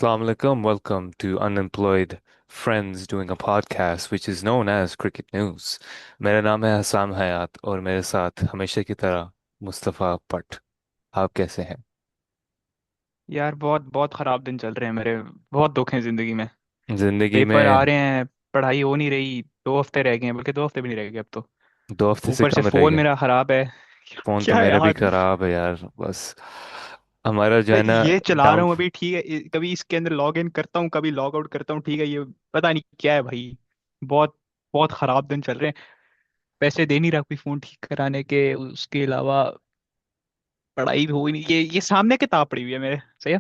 Assalamu alaikum. Welcome to Unemployed Friends doing a podcast which is known as Cricket News. मेरा नाम है हसाम हयात और मेरे साथ हमेशा की तरह मुस्तफ़ा पट। आप कैसे हैं? यार बहुत बहुत खराब दिन चल रहे हैं मेरे। बहुत दुख है जिंदगी में। जिंदगी पेपर आ में रहे हैं। पढ़ाई हो नहीं रही। 2 हफ्ते रह गए हैं, बल्कि 2 हफ्ते भी नहीं रह गए अब तो। 2 हफ्ते से ऊपर से कम रह फोन गए। मेरा खराब है। फोन तो क्या मेरा भी यार। खराब है यार, बस हमारा जो है भाई ना ये चला डाउन। रहा हूँ अभी, ठीक है। कभी इसके अंदर लॉग इन करता हूँ, कभी लॉग आउट करता हूँ, ठीक है। ये पता नहीं क्या है भाई। बहुत बहुत खराब दिन चल रहे हैं। पैसे दे नहीं रहा कोई फोन ठीक कराने के, उसके अलावा पढ़ाई भी हो ही नहीं। ये सामने किताब पड़ी हुई है मेरे, सही है।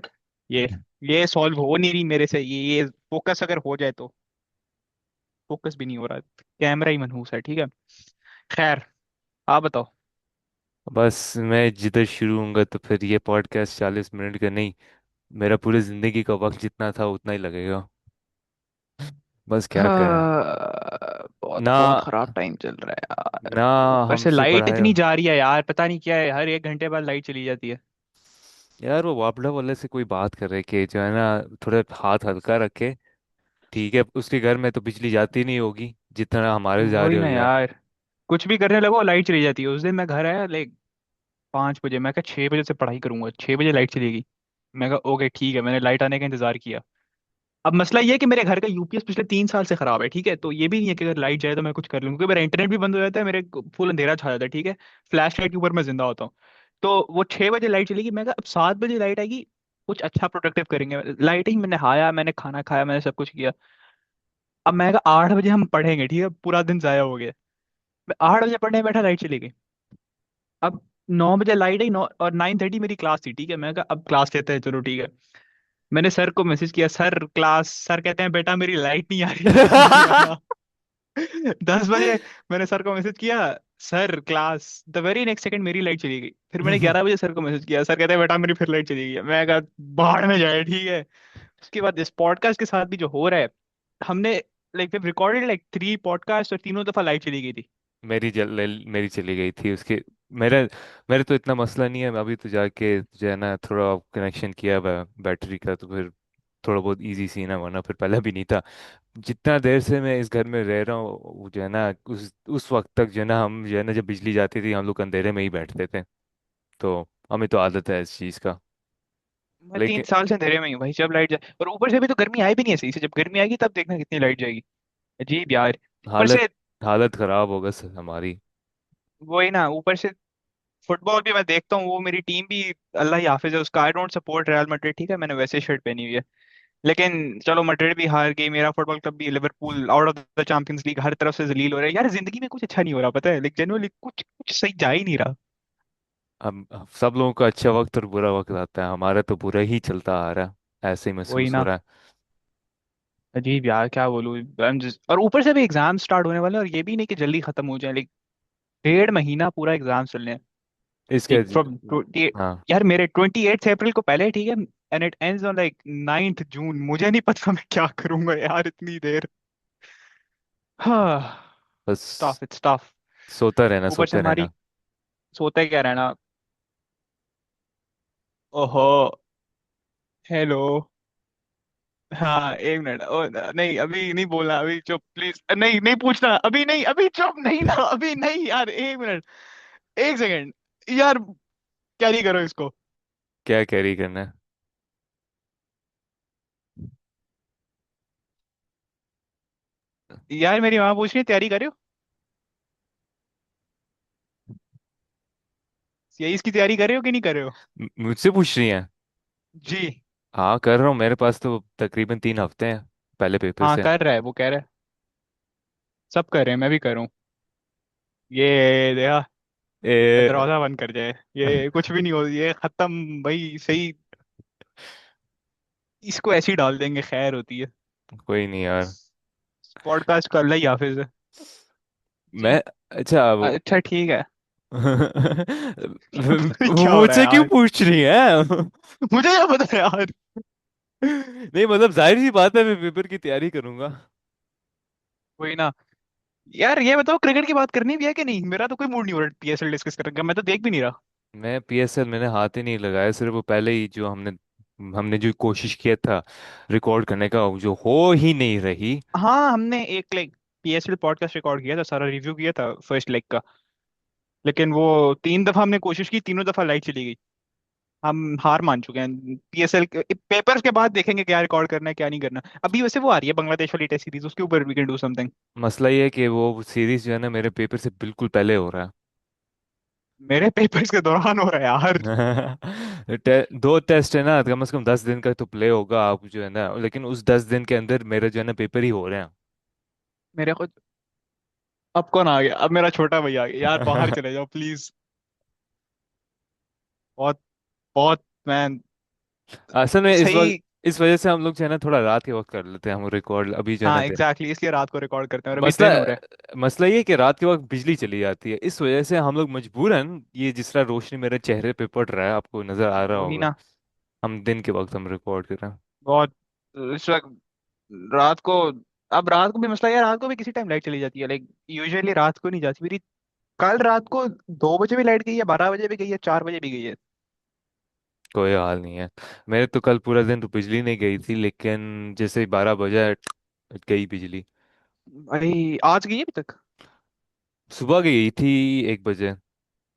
ये ये सॉल्व हो नहीं रही मेरे से। ये फोकस अगर हो जाए तो। फोकस भी नहीं हो रहा। कैमरा ही मनहूस है, ठीक है। खैर, आप बताओ। बस मैं जिधर शुरू होऊंगा तो फिर ये पॉडकास्ट 40 मिनट का नहीं, मेरा पूरी जिंदगी का वक्त जितना था उतना ही लगेगा। बस क्या करें। बहुत ना बहुत खराब टाइम चल रहा है यार। ना ऊपर से हमसे लाइट पढ़ाया। इतनी जा रही है यार, पता नहीं क्या है, हर 1 घंटे बाद लाइट चली जाती है। यार वो वापडा वाले से कोई बात कर रहे कि जो है ना, थोड़ा हाथ हल्का रखे। ठीक है, उसके घर में तो बिजली जाती नहीं होगी जितना हमारे जा वही रही ना होगी यार। यार। कुछ भी करने लगो लाइट चली जाती है। उस दिन मैं घर आया लाइक 5 बजे, मैं कहा 6 बजे से पढ़ाई करूंगा, 6 बजे लाइट चलेगी। मैं कहा ओके ठीक है, मैंने लाइट आने का इंतजार किया। अब मसला ये है कि मेरे घर का यूपीएस पिछले 3 साल से खराब है, ठीक है। तो ये भी नहीं है कि अगर लाइट जाए तो मैं कुछ कर लूँ, क्योंकि मेरा इंटरनेट भी बंद हो जाता है, मेरे फुल अंधेरा छा जाता है, ठीक है। फ्लैश लाइट के ऊपर मैं जिंदा होता हूँ। तो वो 6 बजे लाइट चलेगी, मैं कहा अब 7 बजे लाइट आएगी, कुछ अच्छा प्रोडक्टिव करेंगे। लाइट ही, मैंने नहाया, मैंने खाना खाया, मैंने सब कुछ किया। अब मैं कहा 8 बजे हम पढ़ेंगे, ठीक है। पूरा दिन जाया हो गया। मैं 8 बजे पढ़ने बैठा, लाइट चली गई। अब 9 बजे लाइट आई, 9 और 9:30 मेरी क्लास थी, ठीक है। मैं कहा अब क्लास लेते हैं, चलो ठीक है। मैंने सर को मैसेज किया, सर क्लास। सर कहते हैं बेटा मेरी लाइट नहीं आ रही, अब नहीं आना। 10 बजे मैंने सर को मैसेज किया, sir class. The very next second मेरी लाइट चली गई। फिर मैंने 11 बजे सर को मैसेज किया, सर कहते हैं बेटा मेरी फिर लाइट चली गई। मैं कहा बाहर में जाए, ठीक है। उसके बाद इस पॉडकास्ट के साथ भी जो हो रहा है, हमने लाइक रिकॉर्डेड लाइक 3 पॉडकास्ट और तीनों दफा लाइट चली गई थी। मेरी चली गई थी उसके। मेरे मेरे तो इतना मसला नहीं है, मैं अभी तो जाके जो है ना थोड़ा कनेक्शन किया है बैटरी का, तो फिर थोड़ा बहुत इजी सीन है, वरना फिर पहले भी नहीं था। जितना देर से मैं इस घर में रह रहा हूँ, वो जो है ना उस वक्त तक जो है ना, हम जो है ना जब बिजली जाती थी हम लोग अंधेरे में ही बैठते थे। तो हमें तो आदत है इस चीज़ का। मैं तीन लेकिन साल से अंधेरे में ही हूँ भाई, जब लाइट जाए। और ऊपर से भी तो गर्मी आई भी नहीं है सही से। जब गर्मी आएगी तब देखना कितनी लाइट जाएगी। अजीब यार। ऊपर हालत से हालत खराब होगा सर हमारी। वही ना, ऊपर से फुटबॉल भी मैं देखता हूँ, वो मेरी टीम भी अल्लाह ही हाफिज है उसका। I don't support real Madrid, ठीक है। मैंने वैसे शर्ट पहनी हुई है। लेकिन चलो, मैड्रिड भी हार गई, मेरा फुटबॉल क्लब भी, Liverpool out of the champions league, हर तरफ से जलील हो रहा है यार। जिंदगी में कुछ अच्छा नहीं हो रहा, पता है। लेकिन जेनुअनली कुछ कुछ सही जा ही नहीं रहा। अब सब लोगों का अच्छा वक्त और बुरा वक्त आता है, हमारा तो बुरा ही चलता आ रहा है, ऐसे ही वही महसूस हो ना। रहा है। अजीब यार, क्या बोलूं। और ऊपर से भी एग्जाम स्टार्ट होने वाले हैं, और ये भी नहीं कि जल्दी खत्म हो जाए। लाइक 1.5 महीना पूरा एग्जाम चलने हैं। इसके लाइक फ्रॉम 20। हाँ। यार मेरे 28 अप्रैल को पहले, ठीक है। And it ends on like 9th जून। मुझे नहीं पता मैं क्या करूंगा यार इतनी देर। हाँ। बस टफ, इट्स टफ। सोता रहना ऊपर से सोते हमारी रहना। सोते क्या रहना। ओहो। हेलो। हाँ 1 मिनट। ओ नहीं, अभी नहीं बोलना, अभी चुप प्लीज। नहीं नहीं पूछना अभी, नहीं अभी चुप, नहीं ना अभी नहीं यार, 1 मिनट, 1 सेकंड। यार कैरी करो इसको। क्या कैरी करना है? यार मेरी माँ पूछ रही है, तैयारी करे हो? यही इसकी तैयारी करे हो कि नहीं करे हो? मुझसे पूछ रही हैं? जी। हाँ कर रहा हूँ, मेरे पास तो तकरीबन 3 हफ्ते हैं पहले पेपर हाँ से। कर रहा है, वो कह रहा है। सब कर रहे हैं, मैं भी कर रहा हूँ। ये देखा। ए, दरवाजा बंद कर जाए, ये कुछ भी नहीं हो, ये खत्म भाई, सही। इसको ऐसे ही डाल देंगे, खैर होती है। कोई नहीं यार। पॉडकास्ट का अल्लाह ही हाफिज है। जी। मैं अच्छा वो अच्छा ठीक है। क्या हो रहा है मुझसे क्यों यार? पूछ रही है? मुझे क्या पता है यार। नहीं मतलब जाहिर सी बात है, मैं पेपर की तैयारी करूंगा। वही ना। यार ये बताओ, क्रिकेट की बात करनी भी है कि नहीं? मेरा तो कोई मूड नहीं हो रहा पीएसएल डिस्कस करने का, मैं तो देख भी नहीं रहा। मैं पीएसएल मैंने हाथ ही नहीं लगाया, सिर्फ वो पहले ही जो हमने हमने जो कोशिश किया था रिकॉर्ड करने का, वो जो हो ही नहीं रही। हाँ, हमने एक लाइक पीएसएल पॉडकास्ट रिकॉर्ड किया था, सारा रिव्यू किया था फर्स्ट लेग का। लेकिन वो 3 दफा हमने कोशिश की, तीनों दफा लाइट चली गई। हम हार मान चुके हैं। पीएसएल पेपर्स के बाद देखेंगे क्या रिकॉर्ड करना है क्या नहीं करना। अभी वैसे वो आ रही है बांग्लादेश वाली टेस्ट सीरीज, उसके ऊपर वी कैन डू समथिंग। मसला ये है कि वो सीरीज जो है ना मेरे पेपर से बिल्कुल पहले हो रहा मेरे पेपर्स के दौरान हो रहा है यार। है। दो टेस्ट है ना, कम से कम 10 दिन का तो प्ले होगा आप जो है ना, लेकिन उस 10 दिन के अंदर मेरे जो है ना पेपर ही हो रहे मेरे को अब कौन आ गया, अब मेरा छोटा भैया आ गया यार, बाहर हैं। चले जाओ प्लीज। बहुत बहुत मैन। असल में इस वक्त सही। इस वजह से हम लोग जो है ना थोड़ा रात के वक्त कर लेते हैं हम रिकॉर्ड, अभी जो है ना हाँ एग्जैक्टली exactly, इसलिए रात को रिकॉर्ड करते हैं और अभी मसला दिन हो रहा मसला ये है कि रात के वक्त बिजली चली जाती है, इस वजह से हम लोग मजबूरन, ये जिस तरह रोशनी मेरे चेहरे पे पड़ रहा है आपको नजर आ है। रहा वही होगा, ना। हम दिन के वक्त हम रिकॉर्ड कर रहे हैं। बहुत इस वक्त रात को। अब रात को भी मसला यार, रात को भी किसी टाइम लाइट चली जाती है, लाइक यूजुअली रात को नहीं जाती मेरी। कल रात को 2 बजे भी लाइट गई है, 12 बजे भी गई है, 4 बजे भी गई है। कोई हाल नहीं है। मेरे तो कल पूरा दिन तो बिजली नहीं गई थी, लेकिन जैसे ही 12 बजे गई बिजली। भाई आज गई है अभी तक। सुबह गई थी 1 बजे,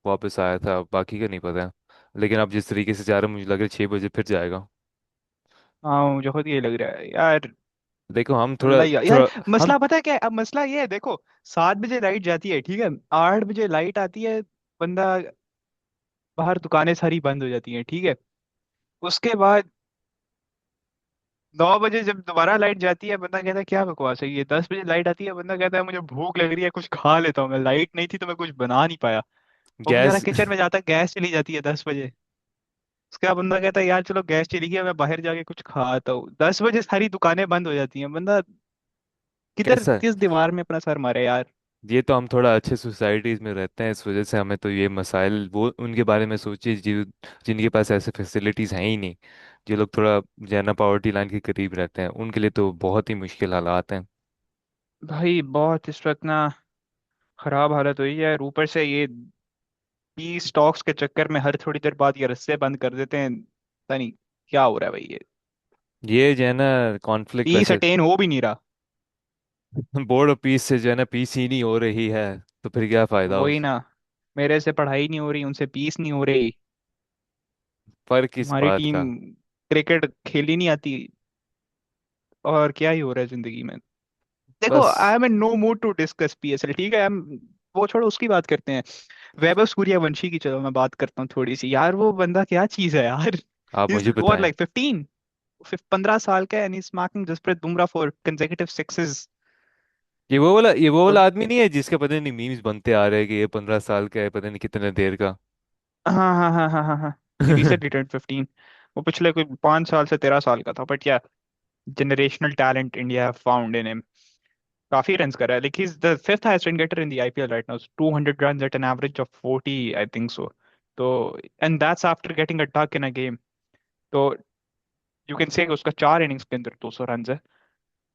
वापस आया था, बाकी का नहीं पता। लेकिन अब जिस तरीके से जा रहा है मुझे लग रहा है 6 बजे फिर जाएगा। हाँ मुझे खुद ये लग रहा है यार। देखो हम अल्लाह थोड़ा यार, थोड़ा हम मसला पता है क्या है? अब मसला ये है देखो, 7 बजे लाइट जाती है ठीक है, 8 बजे लाइट आती है। बंदा बाहर, दुकानें सारी बंद हो जाती हैं ठीक है। उसके बाद 9 बजे जब दोबारा लाइट जाती है, बंदा कहता है क्या बकवास है ये। 10 बजे लाइट आती है, बंदा कहता है मुझे भूख लग रही है, कुछ खा लेता हूँ मैं। लाइट नहीं थी तो मैं कुछ बना नहीं पाया। वो बेचारा गैस किचन में जाता है, गैस चली जाती है 10 बजे। उसके बाद बंदा कहता है यार चलो गैस चली गई है, मैं बाहर जाके कुछ खाता हूँ। 10 बजे सारी दुकानें बंद हो जाती हैं। बंदा किधर कैसा, किस दीवार में अपना सर मारे यार। ये तो हम थोड़ा अच्छे सोसाइटीज़ में रहते हैं, इस वजह से हमें तो ये मसाइल, वो उनके बारे में सोचिए जिनके पास ऐसे फैसिलिटीज़ हैं ही नहीं, जो लोग थोड़ा जो है ना पॉवर्टी लाइन के करीब रहते हैं, उनके लिए तो बहुत ही मुश्किल हालात हैं। भाई बहुत इस वक्त ना खराब हालत हुई है। और ऊपर से ये पी स्टॉक्स के चक्कर में हर थोड़ी देर बाद ये रस्से बंद कर देते हैं, पता नहीं क्या हो रहा है भाई ये। ये जो है ना कॉन्फ्लिक्ट पीस वैसे अटेन हो भी नहीं रहा। बोर्ड ऑफ पीस से जो है ना पीस ही नहीं हो रही है, तो फिर क्या फ़ायदा वही उस ना। मेरे से पढ़ाई नहीं हो रही, उनसे पीस नहीं हो रही। पर किस हमारी बात टीम का। क्रिकेट खेली नहीं आती। और क्या ही हो रहा है जिंदगी में। देखो आई बस am in no mood to discuss PSL ठीक है। हम वो छोड़ो, उसकी बात करते हैं। वैभव सूर्यवंशी की चलो मैं बात करता हूँ थोड़ी सी यार। वो बंदा क्या चीज है यार। आप इज मुझे व्हाट बताएं। लाइक 15, 15 साल का, and he is smacking Jasprit Bumrah for consecutive sixes. ये वो वाला आदमी नहीं है जिसके पता नहीं मीम्स बनते आ रहे हैं कि ये 15 साल का है, पता नहीं कितने देर का। हाँ हाँ हाँ हाँ हाँ हाँ। ही रिसेंटली टर्न्ड 15। वो पिछले कोई 5 साल से 13 साल का था, बट या generational talent India found in him. काफी रन्स कर रहा है, like he is the fifth highest run getter in the IPL right now, 200 runs at an average of 40 I think so. तो and that's after getting a duck in a game. तो you can say उसका 4 innings के अंदर 200 run है।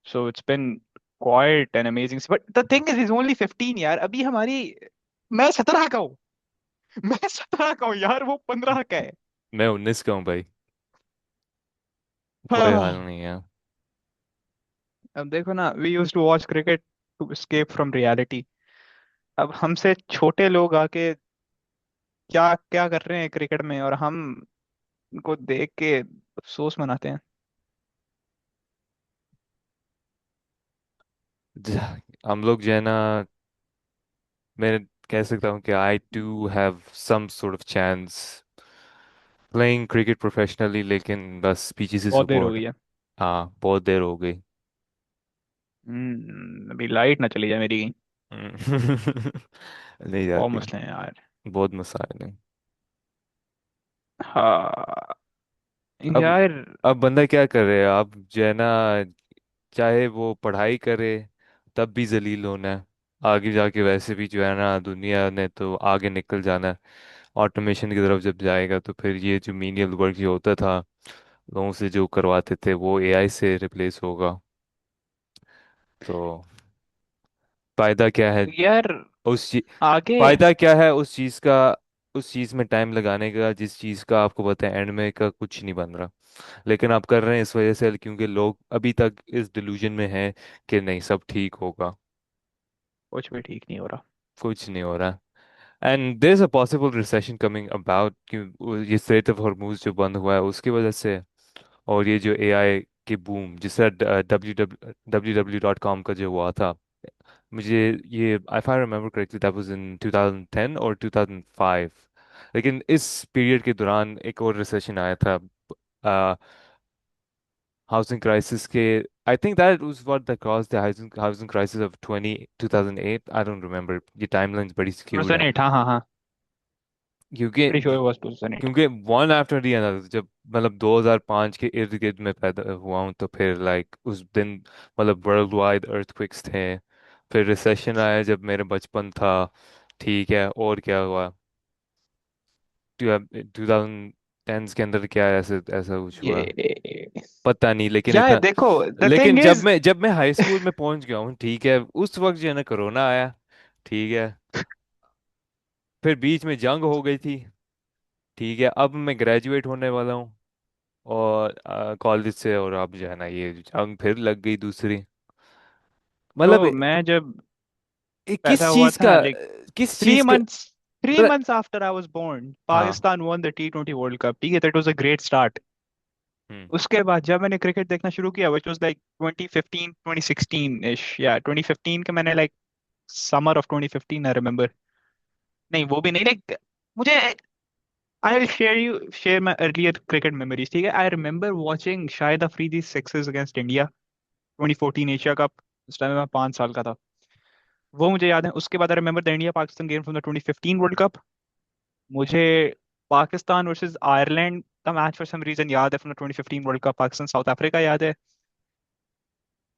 So it's been quite an amazing, but the thing is only 15 यार। अभी हमारी, मैं 17 का हूँ। मैं 17 का हूँ यार, वो 15 का है। मैं 19 का हूँ भाई। कोई हाल हाँ। नहीं है। अब देखो ना, we use to watch cricket to escape from reality. अब हमसे छोटे लोग आके क्या क्या कर रहे हैं क्रिकेट में, और हम उनको देख के अफसोस मनाते हैं। हम लोग जो है ना, मैं कह सकता हूँ कि I do have some sort of chance playing cricket professionally, लेकिन बस पीछे से बहुत देर हो सपोर्ट। गई है। हाँ बहुत देर हो गई। अभी लाइट ना चली जाए मेरी। नहीं बहुत जाती। मसले हैं यार। बहुत मसाइल हैं। हाँ अब यार। अब बंदा क्या कर रहे हैं, आप जो है ना, चाहे वो पढ़ाई करे तब भी जलील होना है, आगे जाके वैसे भी जो है ना दुनिया ने तो आगे निकल जाना है। ऑटोमेशन की तरफ जब जाएगा तो फिर ये जो मीनियल वर्क जो होता था लोगों से जो करवाते थे वो एआई से रिप्लेस होगा। तो फायदा क्या है यार उस चीज आगे। फायदा क्या है उस चीज का, उस चीज़ में टाइम लगाने का जिस चीज़ का आपको पता है एंड में का कुछ नहीं बन रहा, लेकिन आप कर रहे हैं इस वजह से क्योंकि लोग अभी तक इस डिल्यूजन में हैं कि नहीं सब ठीक होगा। कुछ भी ठीक नहीं हो रहा। कुछ नहीं हो रहा। And there is a possible recession coming about कि ये स्ट्रेट ऑफ हॉर्मुज जो बंद हुआ है उसकी वजह से, और ये जो एआई की बूम जिससे www.com का जो हुआ था, मुझे ये if I remember correctly that was in 2010 और 2005। लेकिन इस पीरियड के दौरान एक और रिसेशन आया था, हाउसिंग क्राइसिस के। I think that was what the cause the housing crisis of 2008। I don't remember, ये टाइमलाइंस बड़ी स्क्यूड है। 2008, हाँ हाँ हाँ। क्योंकि प्रीटी श्योर वाज 2008। क्योंकि वन आफ्टर दी अनदर, जब मतलब 2005 के इर्द गिर्द में पैदा हुआ हूँ तो फिर लाइक उस दिन मतलब वर्ल्ड वाइड अर्थक्वेक्स थे। फिर रिसेशन आया जब मेरे बचपन था। ठीक है, और क्या हुआ 2010 के अंदर, क्या ऐसे ऐसा कुछ हुआ ये पता नहीं, लेकिन यार इतना। देखो, द लेकिन थिंग इज, जब मैं हाई स्कूल में पहुंच गया हूँ, ठीक है, उस वक्त जो है ना कोरोना आया। ठीक है, फिर बीच में जंग हो गई थी। ठीक है, अब मैं ग्रेजुएट होने वाला हूँ और कॉलेज से, और अब जो है ना ये जंग फिर लग गई दूसरी। मतलब तो मैं जब पैदा किस हुआ चीज था का, ना, लाइक किस थ्री चीज का मंथ्स थ्री मतलब। Months after I was born, हाँ। Pakistan won the T20 world cup. ठीक है, that was a great start. Hmm. उसके बाद जब मैंने क्रिकेट देखना शुरू किया, व्हिच वाज लाइक 2015 2016 इश, या 2015 के, मैंने like summer of 2015 I remember. नहीं वो भी नहीं, लाइक मुझे, I will share my earlier cricket memories. ठीक है, I remember watching Shahid Afridi sixes against India 2014 Asia cup. उस टाइम मैं 5 साल का था। वो मुझे याद है। उसके बाद I remember the India Pakistan game from the 2015 world cup. मुझे पाकिस्तान वर्सेस आयरलैंड का मैच फॉर सम रीजन याद है from the 2015 world cup. Pakistan South Africa याद है।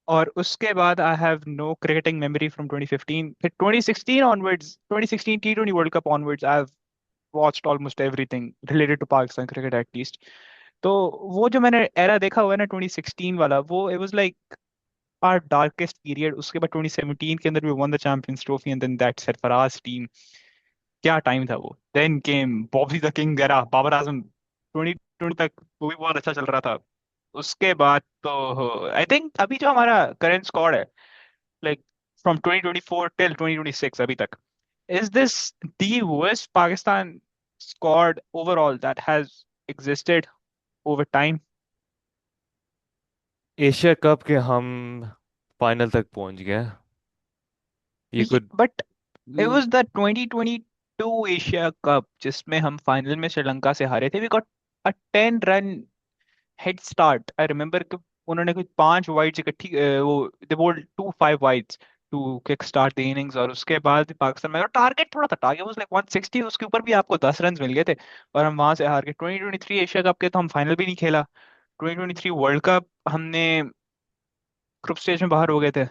और उसके बाद I have no cricketing memory from 2015। फिर 2016 onwards, 2016 T20 world cup onwards, I have watched almost everything related to Pakistan cricket at least. तो वो जो मैंने एरा देखा हुआ है ना 2016 वाला, वो it was like our darkest period. उसके बाद 2017 के अंदर we won the champions trophy and then that Sarfaraz team. क्या टाइम था वो। Then came Bobby the king era, Babar Azam 2020 तक, वो भी बहुत अच्छा चल रहा था। उसके बाद तो आई थिंक अभी जो हमारा करंट स्क्वाड है, लाइक फ्रॉम 2024 टिल 2026 अभी तक, is this the worst Pakistan squad overall that has existed over time? Asia cup के हम फाइनल तक पहुंच गए। ये कुछ। But it was the 2022 Asia cup जिसमें हम फाइनल में श्रीलंका से हारे थे। We got a 10 run head start. I remember कि उन्होंने कुछ 5 वाइड्स इकट्ठी, वो they bowled 2 5 wides to kick start the innings. और उसके बाद पाकिस्तान में टारगेट थोड़ा था, टारगेट वाज लाइक 160, उसके ऊपर भी आपको 10 रन मिल गए थे। और हम वहां से हार गए। 2023 एशिया कप के तो हम फाइनल भी नहीं खेला। 2023 वर्ल्ड कप हमने ग्रुप स्टेज में बाहर हो गए थे।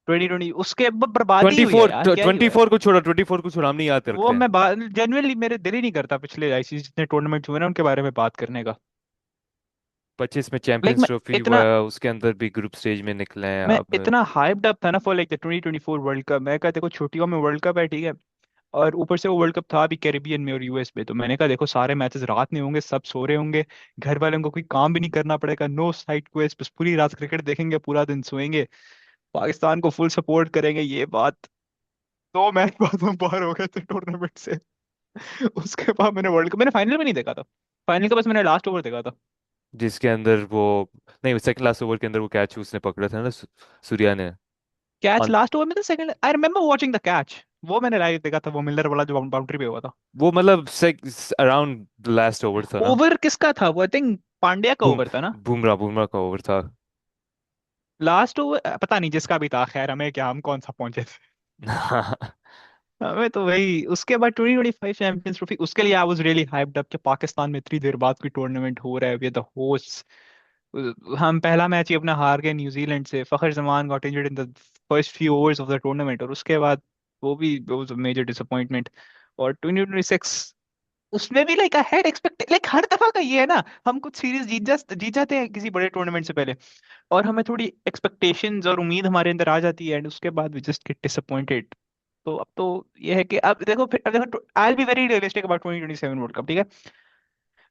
2020 उसके बर्बादी ट्वेंटी हुई है फोर यार, क्या ही ट्वेंटी हुआ है। फोर को छोड़ो, 24 को छोड़ो, हम नहीं याद वो रखते हैं। मैं जेनुअनली मेरे दिल ही नहीं करता पिछले आईसीसी जितने टूर्नामेंट हुए ना उनके बारे में बात करने का। 25 में लाइक चैंपियंस ट्रॉफी हुआ इतना है, उसके अंदर भी ग्रुप स्टेज में निकले हैं मैं अब। इतना हाइप्ड अप था ना for like the 2024 world cup. मैं कहा देखो छुट्टियों में वर्ल्ड कप है, ठीक है, और ऊपर से वो वर्ल्ड कप था भी कैरेबियन में और यूएस में। तो मैंने कहा देखो सारे मैचेस रात में होंगे, सब सो रहे होंगे, घर वालों को कोई काम भी नहीं करना पड़ेगा, नो साइड क्वेस्ट, बस पूरी रात क्रिकेट देखेंगे, पूरा दिन सोएंगे, पाकिस्तान को फुल सपोर्ट करेंगे, ये बात। 2 मैच बाद हम बाहर हो गए थे टूर्नामेंट से। उसके बाद मैंने वर्ल्ड कप, मैंने फाइनल में नहीं देखा था। फाइनल का बस मैंने लास्ट ओवर देखा था। जिसके अंदर वो, नहीं, सेकंड लास्ट ओवर के अंदर वो कैच उसने पकड़ा था ना, सूर्या ने। कैच अन- लास्ट ओवर में था, second I remember watching the catch. वो मैंने लाइव देखा था, वो मिलर वाला जो बाउंड्री पे हुआ था। वो मतलब अराउंड लास्ट ओवर था ना। ओवर किसका था वो? आई थिंक पांड्या का बुम ओवर था ना। बुमराह बुमराह का ओवर था। लास्ट ओवर पता नहीं जिसका भी था, खैर हमें क्या, हम कौन सा पहुंचे थे। हमें तो वही। उसके बाद 2025 चैंपियंस ट्रॉफी, उसके लिए I was really hyped up कि पाकिस्तान में इतनी देर बाद कोई टूर्नामेंट हो रहा है, वी आर द होस्ट। हम पहला मैच ही अपना हार गए न्यूजीलैंड से। Fakhar Zaman got injured in the first few overs of the tournament, और उसके बाद वो भी वाज अ मेजर डिसअपॉइंटमेंट। और 2026 उसमें भी like I had expect, like हर दफा का ये है ना, हम कुछ सीरीज जीत जाते हैं किसी बड़े टूर्नामेंट से पहले, और हमें थोड़ी एक्सपेक्टेशंस और उम्मीद हमारे अंदर आ जाती है, एंड उसके बाद वी जस्ट गेट डिसअपॉइंटेड। तो अब तो ये है कि अब देखो, फिर अब देखो, I be very realistic about 2027 world cup, ठीक है।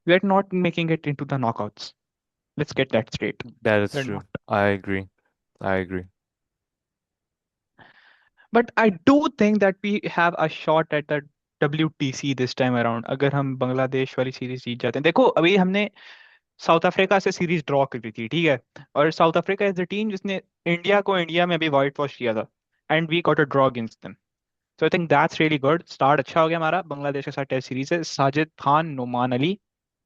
We are not making it into the knockouts, let's get that straight. That is we are true. Not. I agree. I agree. But I do think that we have a shot at the WTC this time around, अगर हम बांग्लादेश वाली series जीत जाते हैं। देखो अभी हमने South Africa से series draw करी थी, ठीक है। और South Africa is the team जिसने इंडिया को इंडिया में अभी वाइट वॉश किया था, and we got a draw against them. So I think that's really good start, अच्छा हो गया हमारा बांग्लादेश के साथ टेस्ट सीरीज है। Sajid Khan, Noman Ali,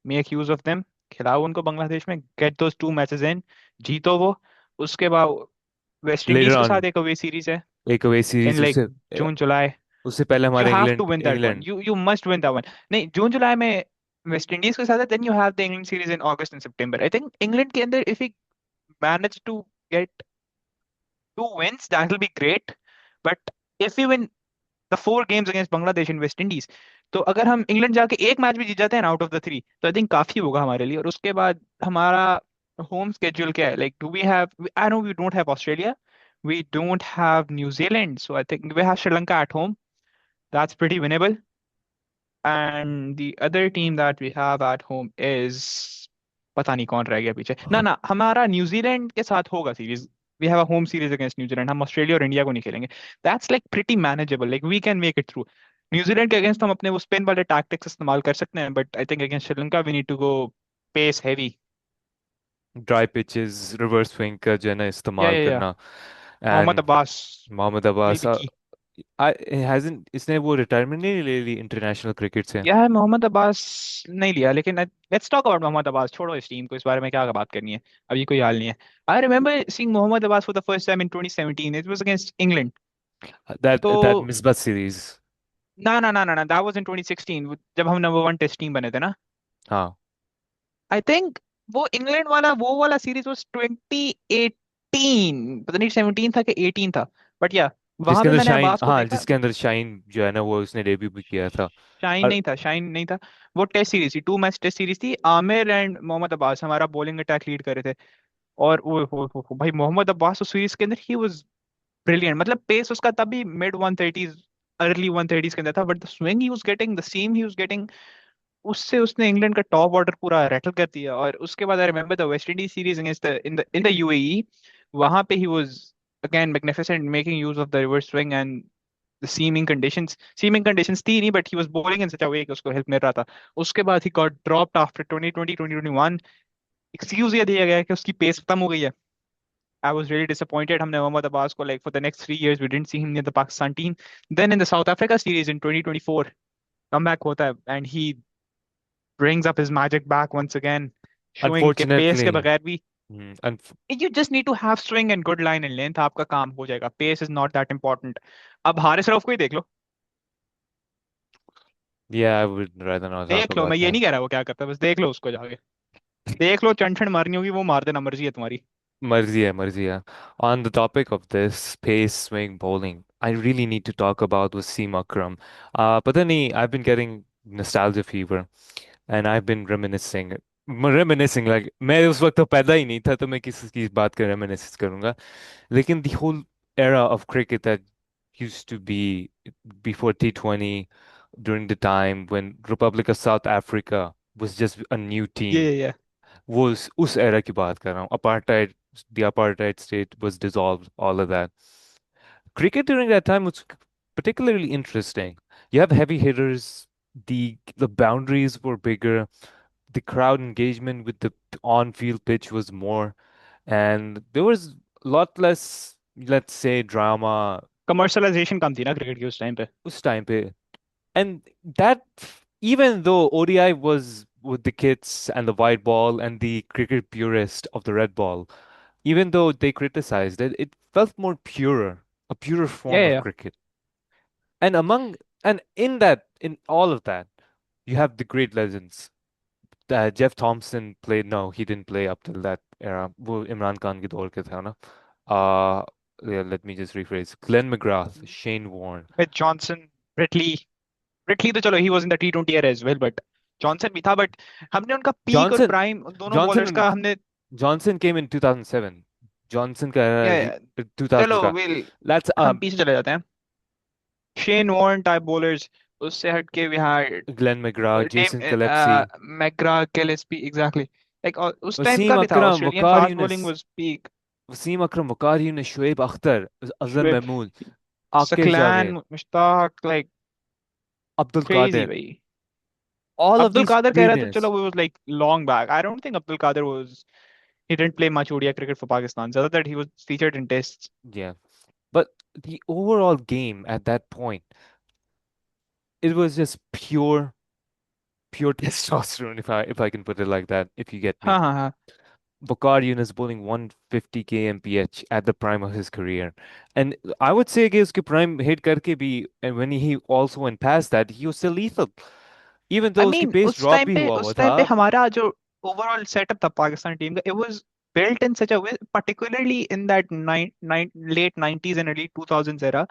make use of them, खिलाओ उनको बांग्लादेश में, गेट दोस 2 मैचेस इन, जीतो वो। उसके बाद वेस्ट Later इंडीज के साथ on, एक अवे सीरीज है एक अवे इन सीरीज लाइक उससे जून जुलाई। उससे पहले यू हमारे have to England win that one, England you must win that one. नहीं, जून जुलाई में वेस्ट इंडीज के साथ है, then you have the England series in August and September. I think England के अंदर if we manage to get 2 wins, that will be great. But if we win the 4 games against Bangladesh and West Indies, तो अगर हम England जाके एक match भी जीत जाते हैं आउट ऑफ द 3, तो आई थिंक काफी होगा हमारे लिए। और उसके बाद हमारा होम स्केड्यूल क्या है, like do we have, I know we don't have Australia, we don't have New Zealand, so I think we have Sri Lanka at home. That's pretty winnable. And the other team that we have at home is, पता नहीं कौन रह गया पीछे। ना ना, हमारा New Zealand के साथ होगा series. We have a home series against New Zealand, हम ऑस्ट्रेलिया और इंडिया को नहीं खेलेंगे। That's like pretty manageable, like we can make it through. New Zealand के अगेंस्ट हम अपने वो स्पिन वाले टैक्टिक्स इस्तेमाल कर सकते हैं, but I think against Sri Lanka we need to go pace heavy. Dry pitches reverse swing का जो है ना इस्तेमाल या करना। Mohammad and Abbas Mohammad will Abbas be key. Hasn't इसने वो रिटायरमेंट नहीं ले ली इंटरनेशनल क्रिकेट से। यार मोहम्मद अब्बास नहीं लिया, लेकिन let's talk about Mohammad Abbas, छोड़ो इस टीम को, इस बारे में क्या बात करनी है, अभी कोई हाल नहीं है। I remember seeing Mohammad Abbas for the first time in 2017, it was against England. That तो मिसबत सीरीज। ना ना ना ना ना, दैट वाज इन 2016 जब हम नंबर 1 टेस्ट टीम बने थे ना। हाँ, आई थिंक वो इंग्लैंड वाला, वो वाला सीरीज वाज 2018, पता नहीं 17 था कि 18 था, बट या वहां जिसके पे अंदर मैंने शाइन, अब्बास को हाँ देखा। जिसके अंदर शाइन जो है ना वो उसने डेब्यू भी किया था। शाइन और नहीं था, शाइन नहीं था। वो टेस्ट सीरीज थी, 2 मैच टेस्ट सीरीज थी, आमिर एंड मोहम्मद अब्बास हमारा बॉलिंग अटैक लीड कर रहे थे। और वो भाई मोहम्मद अब्बास उस सीरीज के अंदर ही वाज ब्रिलियंट। मतलब पेस उसका तब भी मिड 130s, अर्ली 130s के अंदर था, but the swing he was getting, the seam he was getting, उससे उसने इंग्लैंड का टॉप ऑर्डर पूरा रैटल कर दिया। और उसके बाद I remember the West Indies series against the in the UAE, वहां पे he was again magnificent, making use of the reverse swing and the seaming conditions थी नहीं, but he was bowling in such a way कि उसको help मिल रहा था। उसके बाद he got dropped after 2020 2021। Excuse ये दिया गया कि उसकी पेस खत्म हो गई है। I was really disappointed. हमने मोहम्मद अब्बास को like for the next 3 years we didn't see him in the Pakistan team. Then in the South Africa series in 2024, comeback होता है and he brings up his magic back once again, showing कि pace के unfortunately, बगैर भी you just need to have swing and good line and length, आपका काम हो जाएगा, pace is not that important। अब हारिस रऊफ को ही देख लो। yeah, I would rather not talk देख लो, मैं about ये that. नहीं कह रहा वो क्या करता है, बस देख लो उसको जाके। देख लो, चंड मारनी होगी वो मार देना, मर्जी है तुम्हारी। मर्जी है, मर्जी है. On the topic of this pace swing bowling, I really need to talk about Wasim Akram. पता नहीं, I've been getting nostalgia fever and I've been reminiscing like मैं उस वक्त तो पैदा ही नहीं था, तो मैं किस बात का reminisce करूंगा. लेकिन the whole era of cricket that used to be before T20, during the time when Republic of South Africa was just a new team, ये वो उस era की बात कर रहा हूँ. Apartheid, the apartheid state was dissolved, all of that. Cricket during that time was particularly interesting. You have heavy hitters, the boundaries were bigger, the crowd engagement with the on-field pitch was more, and there was a lot less, let's say, drama commercialisation कम थी ना cricket की उस time पे। उस time पे. And that, even though ODI was with the kids and the white ball and the cricket purist of the red ball, even though they criticized it, it felt more purer, a purer या form of या cricket. And among and in that, in all of that, you have the great legends. Jeff Thompson played. No, he didn't play up till that era. वो इमरान खान के दौर के था ना. Uh, yeah, let me just rephrase. Glenn McGrath, Shane Warne, with Johnson, Brett Lee. Brett Lee तो चलो he was in the T20 era as well, but Johnson भी था। बट हमने उनका पीक और Johnson. प्राइम दोनों बॉलर्स Johnson का हमने। Johnson came in 2007. Johnson का era या, he 2000s चलो का. विल, That's हम पीछे चले जाते हैं। Shane Warne type bowlers. उससे हटके वी हैड ग्लेन मैग्रा, डेम जेसन कलेप्सी, मैकग्रा, गिलेस्पी, एग्जैक्टली। लाइक उस टाइम वसीम का भी था, Akram, Australian Waqar fast Younis, bowling was peak. Wasim Akram, Waqar Younis, Shoaib Akhtar, Azhar Shoaib, Mahmood, Aqib Saqlain, Javed, Mushtaq, like Abdul crazy Qadir, भाई। all of Abdul these Kader कह रहा है तो brilliance. चलो, वो was like long back. I don't think Abdul Qadir was, he didn't play much ODI cricket for Pakistan. Zyadatar he was featured in tests. Yeah, but the overall game at that point, it was just pure testosterone, if I can put it like that, if you get me. हाँ हाँ हाँ। Bakar Yunus bowling 150 kmph at the prime of his career. And I would say कि उसके prime hit करके भी, and when he also went past that, he was still lethal. Even I though उसकी mean pace उस drop time भी पे, हुआ हुआ उस टाइम पे था. हमारा जो ओवरऑल सेटअप था पाकिस्तान टीम का, it was built in such a way, particularly in that late 90s and early 2000s era,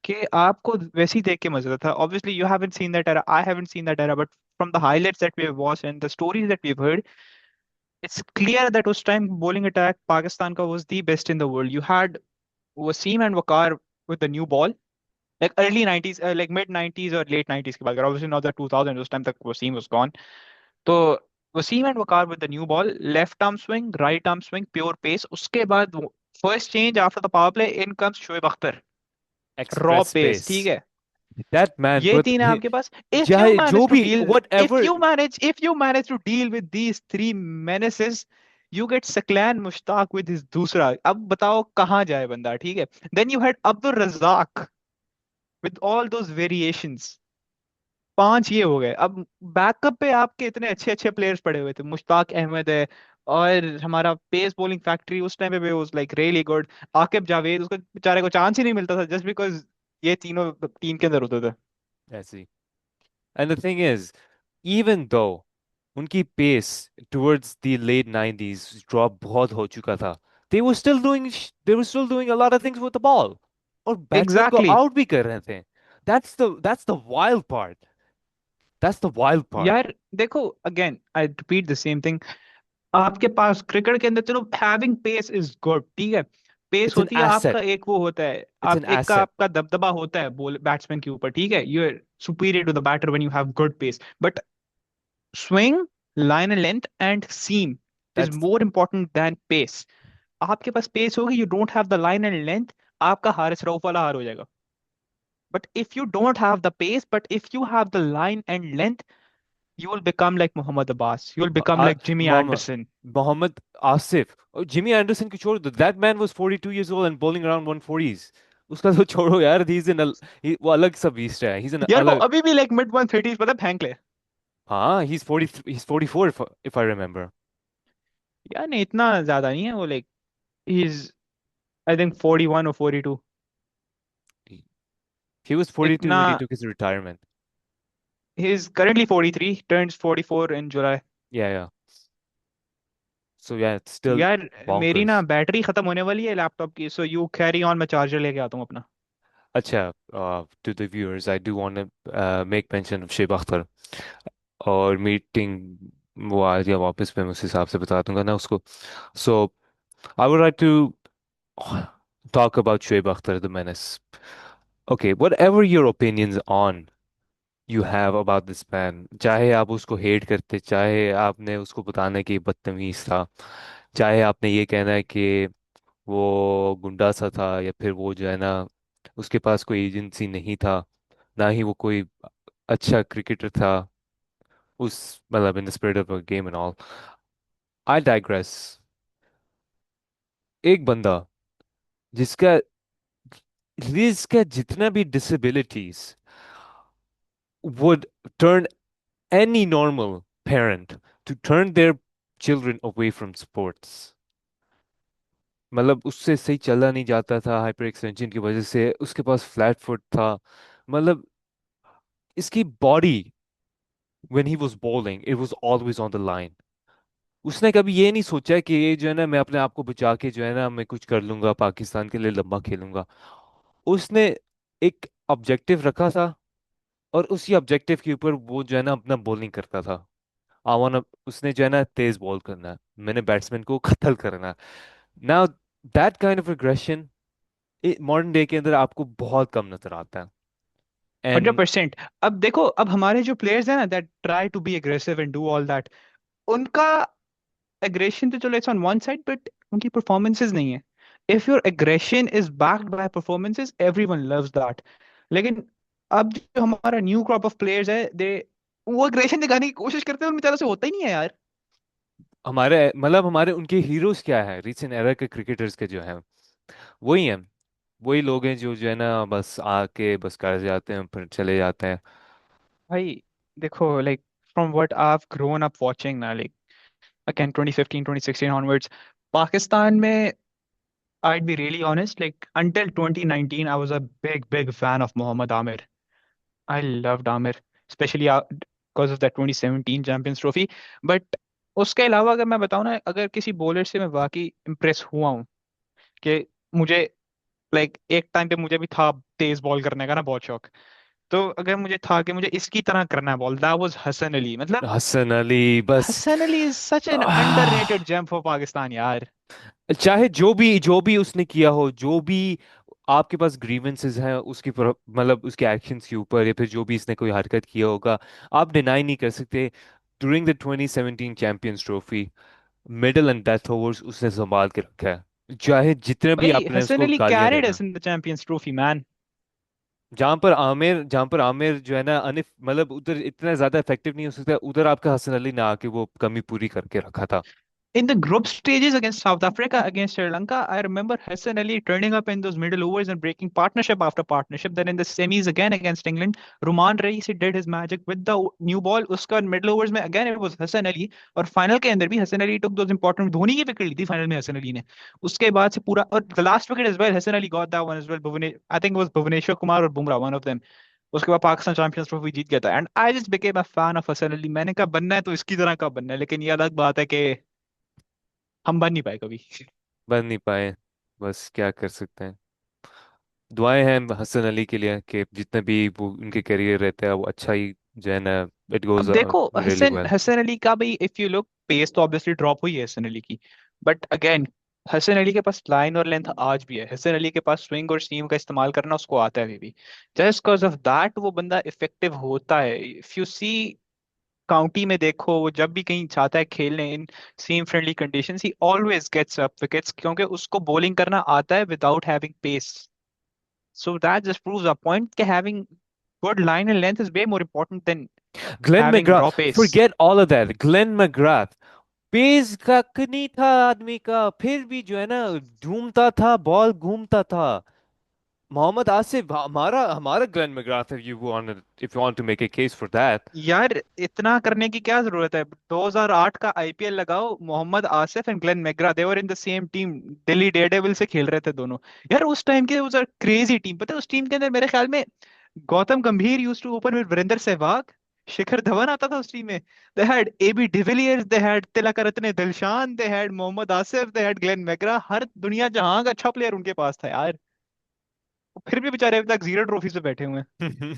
कि आपको वैसे ही देख के मजा आता था। Obviously you haven't seen that era, I haven't seen that era, but from the highlights that we have watched and the stories that we've heard, it's clear that उस time bowling attack Pakistan का was the best in the world. You had Wasim and Waqar with the new ball, like early 90s, like mid 90s or late 90s की बात करो, obviously not the 2000s, उस time तक Wasim was gone. तो Wasim and Waqar with the new ball, left arm swing, right arm swing, pure pace. उसके बाद first change after the power play, in comes Shoaib Akhtar, raw Express pace, ठीक pace. है। That man ये put तीन है आपके पास। if you चाहे manage जो to भी deal if whatever. you manage if you manage to deal with these three menaces, you get Saklan Mushtaq with his दूसरा। अब बताओ कहाँ जाए बंदा, ठीक है। then you had Abdul Razak with all those variations। पांच ये हो गए। अब बैकअप पे आपके इतने अच्छे अच्छे प्लेयर्स पड़े हुए थे, मुश्ताक अहमद है, और हमारा पेस बॉलिंग फैक्ट्री उस टाइम पे was like really good. Aqib Javed, उसको बेचारे को चांस ही नहीं मिलता था जस्ट बिकॉज ये तीनों टीम के अंदर होते थे। ऐसी. And the thing is, even though उनकी pace towards the late 90s drop बहुत हो चुका था, they were still doing a lot of things with the ball, और बैट्समैन को एग्जैक्टली। आउट भी कर रहे थे. That's the wild part. That's the wild part. यार देखो, again I repeat the same thing. आपके पास क्रिकेट के अंदर, चलो हैविंग पेस इज गुड, ठीक है। पेस It's an होती है asset. आपका, एक वो होता है, It's an आप एक का asset. आपका दबदबा होता है बॉल बैट्समैन के ऊपर, ठीक है। You are superior to the batter when you have good pace, but swing, line and length, and seam is That's more important than pace। आपके पास पेस होगी, you don't have the line and length, आपका हारिस रऊफ वाला हार हो जाएगा। but if you don't have the pace, but if you have the line and length, you will become like Muhammad Abbas, you will become like Jimmy Mohammed Anderson। Mohammed Asif. Oh, Jimmy Anderson को छोड़ दो. That man was 42 years old and bowling around 140s. उसका तो छोड़ो यार. वो अलग सा beast है. He's an यार वो अलग. अभी भी लाइक मिड 130s पता है, फेंक ले। हाँ, he's 44, if I remember. यार नहीं, इतना ज्यादा नहीं है वो, like he is, I think 41 और 42। He he was 42 इतना, when he took his retirement. he is currently 43, turns 44 in July। Yeah, yeah. So yeah, it's still यार मेरी ना bonkers. बैटरी खत्म होने वाली है लैपटॉप की, सो यू कैरी ऑन, मैं चार्जर लेके आता हूँ अपना। अच्छा, to the viewers, I do want to make mention of Shiv Akhtar. और मीटिंग वो आ गया वापस, मैं उस हिसाब से बता दूंगा ना उसको. So I would like to talk about Shoaib Akhtar, the menace. Okay, whatever your opinions on you have about this man, चाहे आप उसको हेट करते, चाहे आपने उसको बताने की बदतमीज था, चाहे आपने ये कहना है कि वो गुंडा सा था, या फिर वो जो है ना, उसके पास कोई एजेंसी नहीं था, ना ही वो कोई अच्छा क्रिकेटर था, उस मतलब in the spirit of a game and all. I digress. एक बंदा जिसका जिसका जितना भी disabilities would turn any normal parent to turn their children away from sports. मतलब उससे सही चला नहीं जाता था हाइपर एक्सटेंशन की वजह से, उसके पास फ्लैट फुट था. मतलब इसकी body when he was bowling it was always on the line. उसने कभी ये नहीं सोचा कि ये जो है ना, मैं अपने आप को बचा के जो है ना, मैं कुछ कर लूंगा, पाकिस्तान के लिए लंबा खेलूंगा. उसने एक ऑब्जेक्टिव रखा था, और उसी ऑब्जेक्टिव के ऊपर वो जो है ना अपना बॉलिंग करता था. आवाना उसने जो है ना तेज बॉल करना है, मैंने बैट्समैन को कत्ल करना है. Now that kind of aggression modern day के अंदर आपको बहुत कम नजर आता है. एंड 100%। अब देखो, अब हमारे जो प्लेयर्स हैं ना, that try to be aggressive and do all that, उनका एग्रेशन तो चलो it's on one side, but उनकी परफॉर्मेंसेज नहीं है। If your aggression is backed by performances, everyone loves that. लेकिन अब जो हमारा न्यू क्रॉप ऑफ प्लेयर्स है, दे वो एग्रेशन दिखाने की कोशिश करते हैं, उनकी तरह से होता ही नहीं है यार। हमारे मतलब हमारे उनके हीरोज क्या है रिसेंट एरा के क्रिकेटर्स के जो हैं, वही हैं। वही लोग हैं जो है ना बस आके बस कर जाते हैं फिर चले जाते हैं। भाई देखो, like from what I have grown up watching ना, लाइक अगेन 2015 2016 ऑनवर्ड्स, पाकिस्तान में, I'd be really honest, like until 2019, I was a big fan of Mohammad Amir. I loved Amir, especially because of that 2017 Champions Trophy. But उसके अलावा अगर मैं बताऊं ना, अगर किसी बॉलर से मैं वाकई इम्प्रेस हुआ हूं कि मुझे, लाइक एक टाइम पे मुझे भी था तेज बॉल करने का ना बहुत शौक, तो अगर मुझे था कि मुझे इसकी तरह करना है ball, that was Hasan Ali. मतलब हसन अली बस। Hasan Ali is such an underrated ah, gem for Pakistan यार। चाहे जो भी उसने किया हो, जो भी आपके पास ग्रीवेंसेस हैं उसकी मतलब उसके एक्शंस के ऊपर या फिर जो भी इसने कोई हरकत किया होगा, आप डिनाई नहीं कर सकते। During the 2017 champions trophy, middle and death overs उसने संभाल के रखा है, चाहे जितने भी भाई आपने हसन उसको अली गालियां कैरिड देना। Us in the champions trophy man. जहां पर आमिर जो है ना अनिफ मतलब उधर इतना ज्यादा इफेक्टिव नहीं हो सकता, उधर आपका हसन अली ने आके वो कमी पूरी करके रखा था। In the group stages against South Africa, against Sri Lanka, I remember Hassan Ali turning up in those middle overs and breaking partnership after partnership. Then in the semis again against England, Ruman Raisi did his magic with the new ball. Uska middle overs में again it was Hassan Ali. और final के अंदर भी Hassan Ali took those important, Dhoni की wicket ली थी final में Hassan Ali ने। उसके बाद से पूरा, और the last wicket as well, Hassan Ali got that one as well. I think it was Bhuvneshwar Kumar or Bumrah, one of them. उसके बाद पाकिस्तान चैंपियंस ट्रॉफी जीत गया था, and I just became a fan of Hasan Ali. मैंने कहा बनना है तो इसकी तरह का बनना है, लेकिन ये अलग बात है कि हम बन नहीं पाए कभी। बन नहीं पाए, बस क्या कर सकते हैं। दुआएं हैं हसन अली के लिए कि जितने भी वो उनके करियर रहते हैं वो अच्छा ही जो है ना, इट अब गोज देखो रियली हसन वेल। हसन अली का भी, इफ यू लुक, पेस तो ऑब्वियसली ड्रॉप हुई है हसन अली की, बट अगेन हसन अली के पास लाइन और लेंथ आज भी है। हसन अली के पास स्विंग और सीम का इस्तेमाल करना उसको आता है अभी भी। जस्ट बिकॉज ऑफ दैट वो बंदा इफेक्टिव होता है। इफ यू सी काउंटी में देखो, वो जब भी कहीं चाहता है खेलने in seam friendly conditions, he always gets up wickets, क्योंकि उसको बॉलिंग करना आता है without having pace. So that just proves a point कि having good line and length is way more important than Glenn having McGrath, raw pace. Forget all of that, Glenn McGrath pace का नहीं था आदमी का, फिर भी जो है ना घूमता था, बॉल घूमता था। मोहम्मद आसिफ हमारा हमारा Glenn McGrath, if you want to make a case for that. यार इतना करने की क्या जरूरत है? 2008 का आईपीएल लगाओ, Mohammad Asif and Glenn McGrath, they were in the same team, Delhi Daredevil से खेल रहे थे दोनों। यार उस टाइम के वाज अ क्रेजी टीम। पता है उस टीम के अंदर मेरे ख्याल में Gautam Gambhir used to open with Virender Sehwag, Shikhar Dhawan आता था उस टीम में। They had AB de Villiers, they had Tillakaratne Dilshan, they had Mohammad Asif, they had Glenn McGrath. हर दुनिया जहां का अच्छा प्लेयर उनके पास था यार। फिर भी बेचारे अभी तक जीरो ट्रॉफी पे बैठे हुए हैं।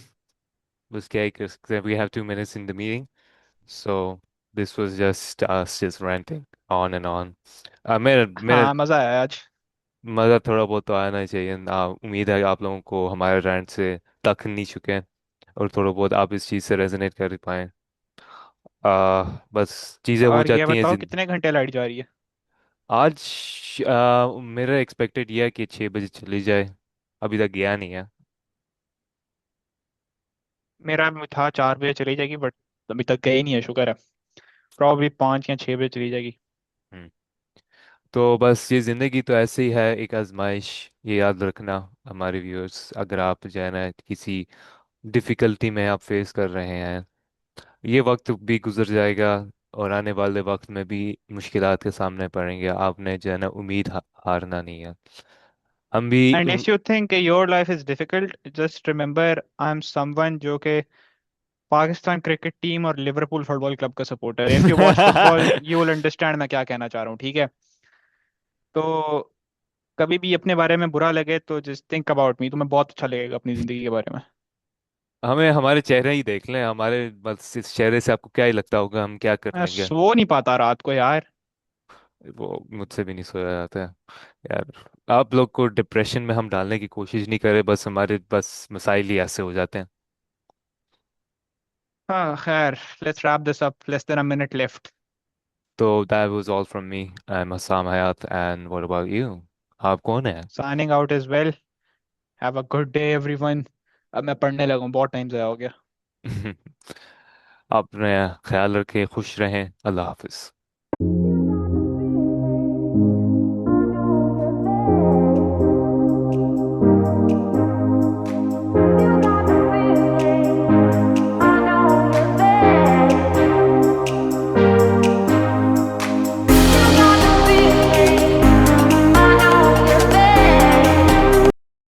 बस क्या ही कर सकते हैं, we have 2 minutes in the meeting, so this was just ranting on and on। मेरा हाँ मजा आया आज। मज़ा थोड़ा बहुत तो आना ही चाहिए ना, उम्मीद है कि आप लोगों को हमारे रैंट से तक नहीं चुके हैं और थोड़ा बहुत आप इस चीज़ से रेजोनेट कर पाएँ। बस चीज़ें हो और ये जाती हैं बताओ कितने घंटे लाइट जा रही है? आज मेरा एक्सपेक्टेड ये है कि 6 बजे चली जाए, अभी तक गया नहीं है। मेरा भी था 4 बजे चली जाएगी, बट अभी तक गई नहीं है, शुक्र है। प्रॉब्ली 5 या 6 बजे चली जाएगी। हम्म। तो बस ये ज़िंदगी तो ऐसे ही है, एक आजमाइश, ये याद रखना हमारे व्यूअर्स। अगर आप जो है ना किसी डिफ़िकल्टी में आप फेस कर रहे हैं, ये वक्त भी गुजर जाएगा और आने वाले वक्त में भी मुश्किलात के सामने पड़ेंगे, आपने जो है ना उम्मीद हारना नहीं है। हम भी and if you think your life is difficult, just remember I am someone जो कि पाकिस्तान क्रिकेट टीम और लिवरपूल फुटबॉल क्लब का सपोर्टर है। If you watch football you will understand मैं क्या कहना चाह रहा हूँ, ठीक है? तो कभी भी अपने बारे में बुरा लगे तो जस्ट थिंक अबाउट मी, तुम्हें बहुत अच्छा लगेगा अपनी जिंदगी के बारे में। हमें हमारे चेहरे ही देख लें, हमारे बस इस चेहरे से आपको क्या ही लगता होगा हम क्या कर मैं लेंगे। सो नहीं पाता रात को यार। वो मुझसे भी नहीं सोया जाता है यार। आप लोग को डिप्रेशन में हम डालने की कोशिश नहीं करें, बस हमारे बस मसाइल ही ऐसे हो जाते हैं। हाँ खैर, let's wrap this up, less than a minute left. तो that was all from me. I'm Assam Hayat, and what about you? आप कौन है? Signing out is well. Have a good day everyone. अब मैं पढ़ने लगूँ, बहुत टाइम ज़ाया हो गया। अपने ख्याल रखें, खुश रहें, अल्लाह हाफिज।